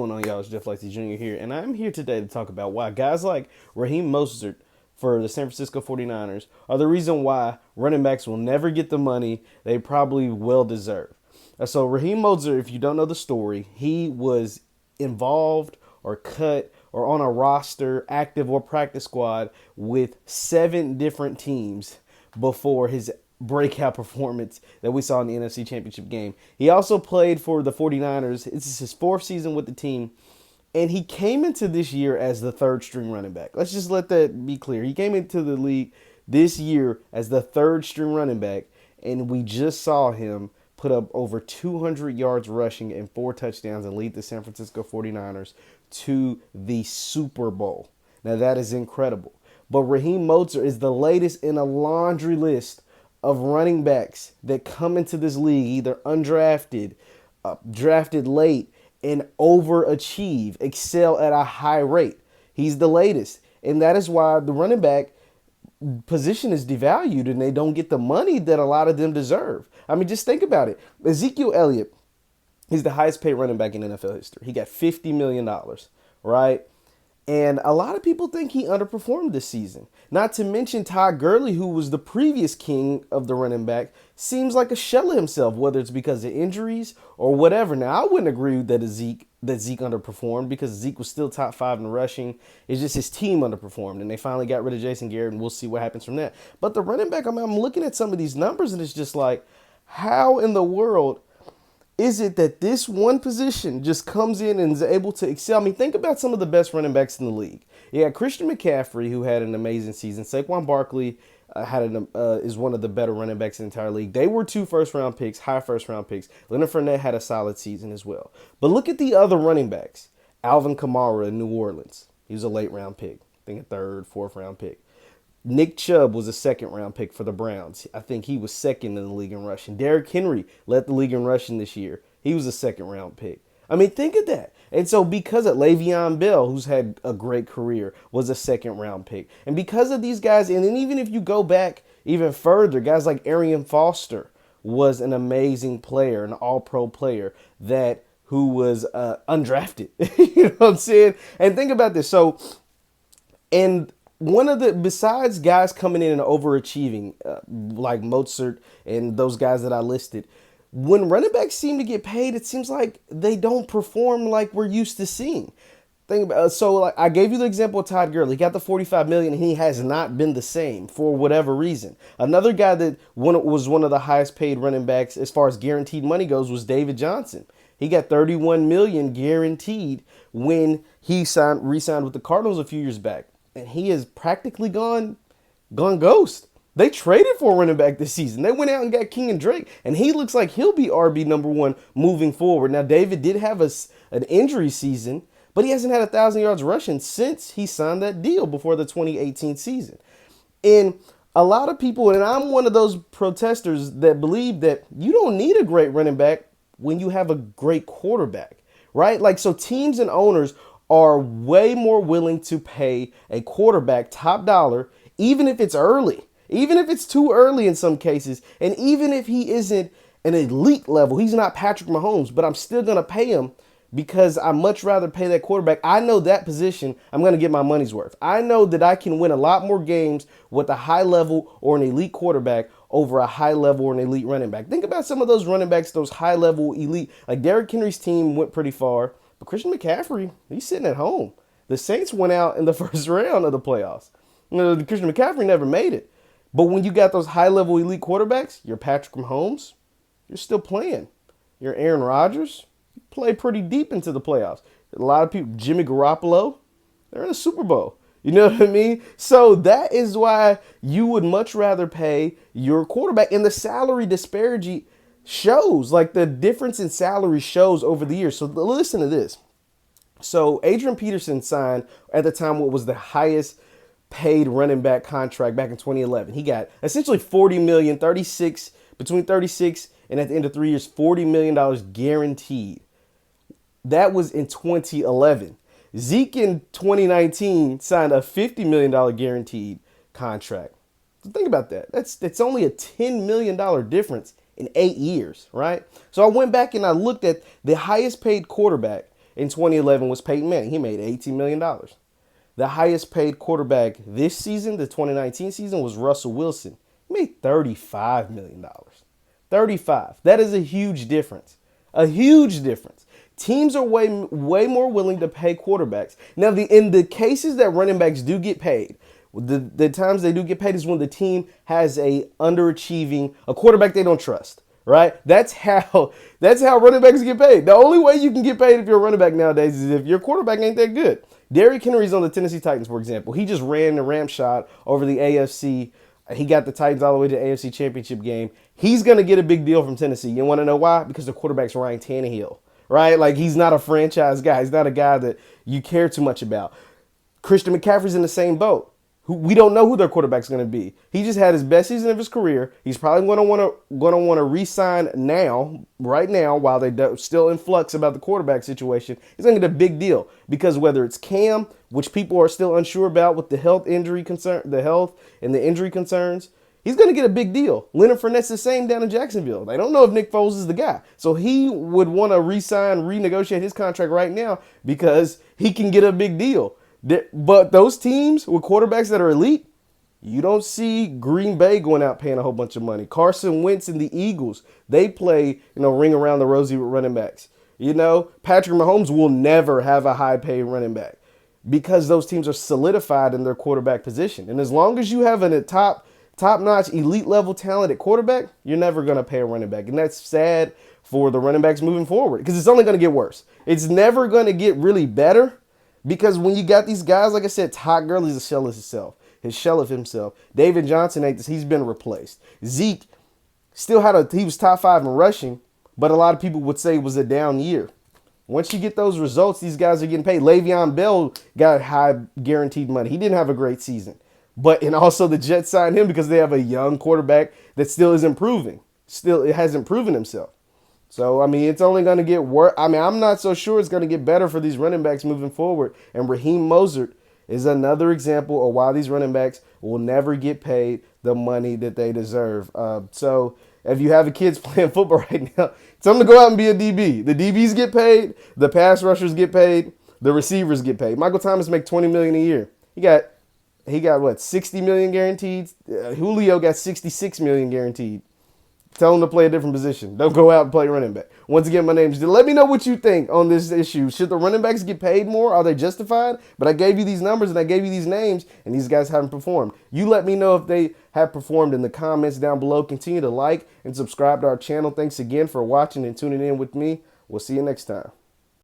What's going on, y'all? It's Jeff Lightsy Jr. here, and I'm here today to talk about why guys like Raheem Mostert for the San Francisco 49ers are the reason why running backs will never get the money they probably well deserve. So Raheem Mostert, if you don't know the story, he was involved or cut or on a roster, active or practice squad with 7 different teams before his breakout performance that we saw in the NFC Championship game. He also played for the 49ers. This is his 4th season with the team. And he came into this year as the 3rd string running back. Let's just let that be clear. He came into the league this year as the 3rd string running back. And we just saw him put up over 200 yards rushing and 4 touchdowns and lead the San Francisco 49ers to the Super Bowl. Now that is incredible. But Raheem Mostert is the latest in a laundry list of running backs that come into this league either undrafted, drafted late, and overachieve, excel at a high rate. He's the latest. And that is why the running back position is devalued and they don't get the money that a lot of them deserve. I mean, just think about it. Ezekiel Elliott is the highest paid running back in NFL history. He got $50 million, right? And a lot of people think he underperformed this season. Not to mention Todd Gurley, who was the previous king of the running back, seems like a shell of himself, whether it's because of injuries or whatever. Now, I wouldn't agree that Zeke underperformed because Zeke was still top 5 in rushing. It's just his team underperformed, and they finally got rid of Jason Garrett, and we'll see what happens from that. But the running back, I'm looking at some of these numbers, and it's just like, how in the world is it that this one position just comes in and is able to excel? I mean, think about some of the best running backs in the league. You had Christian McCaffrey, who had an amazing season. Saquon Barkley is one of the better running backs in the entire league. They were 2 first-round picks, high first-round picks. Leonard Fournette had a solid season as well. But look at the other running backs. Alvin Kamara in New Orleans. He was a late-round pick. I think a 3rd, 4th-round pick. Nick Chubb was a 2nd-round pick for the Browns. I think he was 2nd in the league in rushing. Derrick Henry led the league in rushing this year. He was a 2nd-round pick. I mean, think of that. And so because of Le'Veon Bell, who's had a great career, was a 2nd-round pick. And because of these guys, and then even if you go back even further, guys like Arian Foster was an amazing player, an all-pro player who was undrafted. You know what I'm saying? And think about this. So, and besides guys coming in and overachieving, like Mostert and those guys that I listed, when running backs seem to get paid, it seems like they don't perform like we're used to seeing. I gave you the example of Todd Gurley. He got the $45 million, and he has not been the same for whatever reason. Another guy that was one of the highest paid running backs as far as guaranteed money goes was David Johnson. He got $31 million guaranteed when he re-signed with the Cardinals a few years back, and he has practically gone ghost. They traded for a running back this season. They went out and got King and Drake, and he looks like he'll be RB number 1 moving forward. Now, David did have an injury season, but he hasn't had 1,000 yards rushing since he signed that deal before the 2018 season. And a lot of people, and I'm one of those protesters that believe that you don't need a great running back when you have a great quarterback, right? Like, so teams and owners are way more willing to pay a quarterback top dollar, even if it's early. Even if it's too early in some cases, and even if he isn't an elite level, he's not Patrick Mahomes, but I'm still going to pay him because I'd much rather pay that quarterback. I know that position, I'm going to get my money's worth. I know that I can win a lot more games with a high level or an elite quarterback over a high level or an elite running back. Think about some of those running backs, those high level elite, like Derrick Henry's team went pretty far, but Christian McCaffrey, he's sitting at home. The Saints went out in the first round of the playoffs. Christian McCaffrey never made it. But when you got those high-level elite quarterbacks, you're Patrick Mahomes, you're still playing. You're Aaron Rodgers, you play pretty deep into the playoffs. A lot of people, Jimmy Garoppolo, they're in the Super Bowl. You know what I mean? So that is why you would much rather pay your quarterback. And the salary disparity shows, like the difference in salary shows over the years. So listen to this. So Adrian Peterson signed at the time what was the highest paid running back contract back in 2011. He got essentially $40 million, between 36 and at the end of 3 years, $40 million guaranteed. That was in 2011. Zeke in 2019 signed a $50 million guaranteed contract. So think about that. That's only a $10 million difference in 8 years, right? So I went back and I looked at the highest paid quarterback in 2011 was Peyton Manning. He made $18 million. The highest paid quarterback this season, the 2019 season, was Russell Wilson. He made $35 million. 35. That is a huge difference. A huge difference. Teams are way more willing to pay quarterbacks. Now, in the cases that running backs do get paid, the times they do get paid is when the team has a quarterback they don't trust. Right? That's how running backs get paid. The only way you can get paid if you're a running back nowadays is if your quarterback ain't that good. Derrick Henry's on the Tennessee Titans, for example. He just ran the ramp shot over the AFC. He got the Titans all the way to the AFC Championship game. He's going to get a big deal from Tennessee. You want to know why? Because the quarterback's Ryan Tannehill, right? Like, he's not a franchise guy. He's not a guy that you care too much about. Christian McCaffrey's in the same boat. We don't know who their quarterback's going to be. He just had his best season of his career. He's probably going to want to re-sign right now, while they're still in flux about the quarterback situation. He's going to get a big deal because whether it's Cam, which people are still unsure about with the health and the injury concerns, he's going to get a big deal. Leonard Fournette's the same down in Jacksonville. They don't know if Nick Foles is the guy. So he would want to renegotiate his contract right now because he can get a big deal. But those teams with quarterbacks that are elite, you don't see Green Bay going out paying a whole bunch of money. Carson Wentz and the Eagles, they play, ring around the rosy with running backs. Patrick Mahomes will never have a high-paid running back because those teams are solidified in their quarterback position. And as long as you have a top-notch, elite-level talent at quarterback, you're never going to pay a running back. And that's sad for the running backs moving forward because it's only going to get worse. It's never going to get really better. Because when you got these guys, like I said, Todd Gurley's a shell of himself. His shell of himself. David Johnson ain't this. He's been replaced. Zeke still he was top 5 in rushing, but a lot of people would say it was a down year. Once you get those results, these guys are getting paid. Le'Veon Bell got high guaranteed money. He didn't have a great season. And also the Jets signed him because they have a young quarterback that still is improving. It hasn't proven himself. So, it's only going to get worse. I'm not so sure it's going to get better for these running backs moving forward. And Raheem Mostert is another example of why these running backs will never get paid the money that they deserve. So, if you have a kids playing football right now, tell them to go out and be a DB. The DBs get paid. The pass rushers get paid. The receivers get paid. Michael Thomas makes $20 million a year. He got what, $60 million guaranteed? Julio got $66 million guaranteed. Tell them to play a different position. Don't go out and play running back. Once again, my name is. Let me know what you think on this issue. Should the running backs get paid more? Are they justified? But I gave you these numbers and I gave you these names, and these guys haven't performed. You let me know if they have performed in the comments down below. Continue to like and subscribe to our channel. Thanks again for watching and tuning in with me. We'll see you next time.